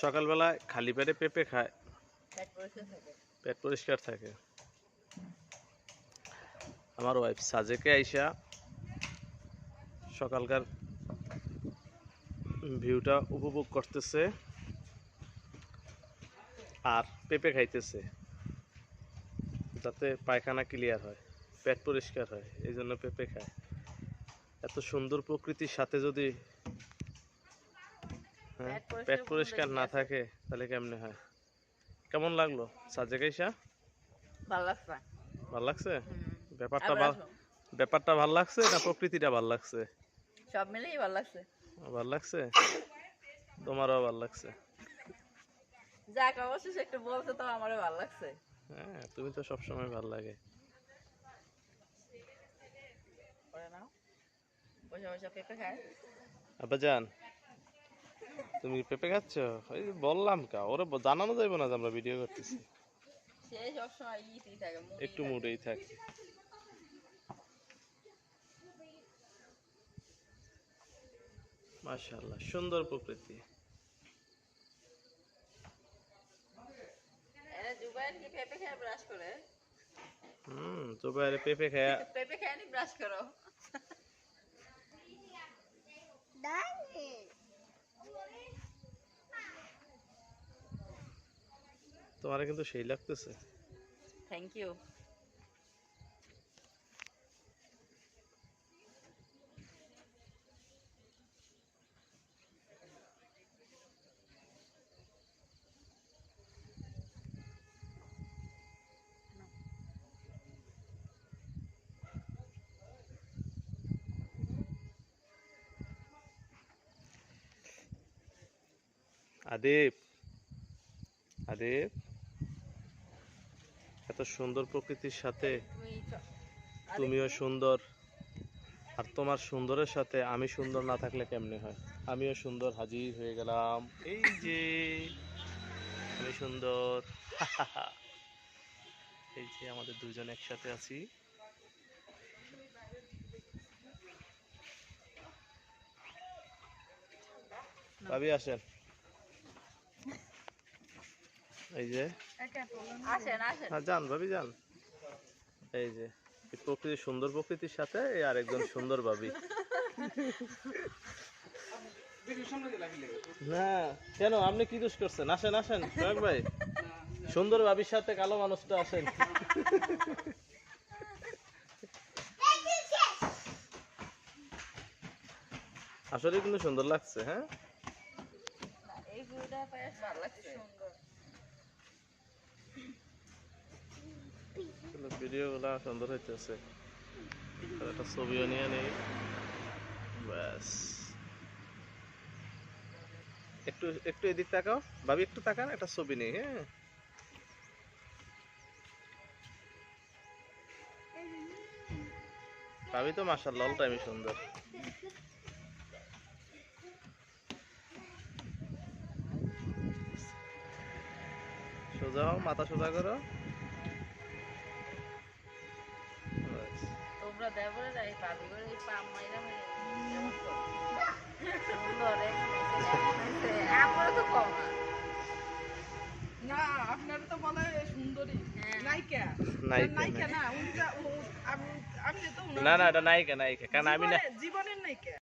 সকালবেলায় খালি পেটে পেঁপে খায়, পেট পরিষ্কার থাকে। পেট পরিষ্কার থাকে। আমার ওয়াইফ সাজেকে আইসা সকালকার ভিউটা উপভোগ করতেছে আর পেঁপে খাইতেছে, যাতে পায়খানা ক্লিয়ার হয়, পেট পরিষ্কার হয়, এই জন্য পেঁপে খায়। এত সুন্দর প্রকৃতির সাথে যদি পেট পরিষ্কার না থাকে তাহলে কেমনে হয়? কেমন লাগলো সাজেকে আইসা? ভালো লাগছে। ভাল লাগছে? আবার ব্যাপারটা ভাল লাগছে না প্রকৃতিটা ভাল লাগছে? সব মিলেই ভালো লাগছে। ভাল লাগছে? তোমারও ভাল লাগছে? যাক অবশ্যই একটু বলছে তো আমারও ভালো লাগছে। হ্যাঁ, তুমি তো সবসময় ভাল লাগে। করে নাও, বসে বসে পেঁপে খায়। আব্বাজান, তুমি পেঁপে খাচ্ছ? ওই যে বললাম কা, ওরে জানানো যাবে না যে আমরা ভিডিও করতেছি। সে সবসময় ইতেই থাকে, একটু মুডেই থাকে। মাশাআল্লাহ, সুন্দর প্রকৃতি। এরা জুবাইর কি পেঁপে খেয়ে ব্রাশ করে? জুবাইরে পেঁপে খায়। পেঁপে খেয়ে নি ব্রাশ করো? তোমার কিন্তু সেই লাগতেছে। Thank you. আদিব, আদিব, এত সুন্দর প্রকৃতির সাথে তুমিও সুন্দর, আর তোমার সুন্দরের সাথে আমি সুন্দর না থাকলে কেমনে হয়? আমিও সুন্দর হাজির হয়ে গেলাম, এই যে আমি সুন্দর। এই যে আমাদের দুজন একসাথে আছি। ভাবি আসেন, এই যে আসেন আসেন। যান ভাবি যান। এই যে এই প্রকৃতি, সুন্দর প্রকৃতির সাথে এই আরেকজন সুন্দর ভাবি। না কেন, আপনি কি দোষ করছেন? আসেন আসেন সোহাগ ভাই, সুন্দর ভাবির সাথে কালো মানুষটা আসেন। আসলে কিন্তু সুন্দর লাগছে। হ্যাঁ, এই ভিউটা বেশ ভালো লাগছে। ভিডিও গুলা সুন্দর হইতেছে, একটা ছবিও নিয়ে নেই। ব্যাস, একটু একটু এদিক তাকাও ভাবি, একটু তাকান, একটা ছবি নেই। হ্যাঁ, ভাবি তো মাশাআল্লাহ অল টাইমই সুন্দর। সোজা হও, মাথা সোজা করো। ব্যাস। তোমরা দেবরে যাই ভাবি করে এই পাম মাইরা মেরে কেমন করো? সুন্দর আমরা তো কম না। না আপনারা তো বলে সুন্দরী নায়িকা। নায়িকা নায়িকা না উনি আমি তো না না, এটা নায়িকা, নায়িকা, কারণ আমি না জীবনের নায়িকা।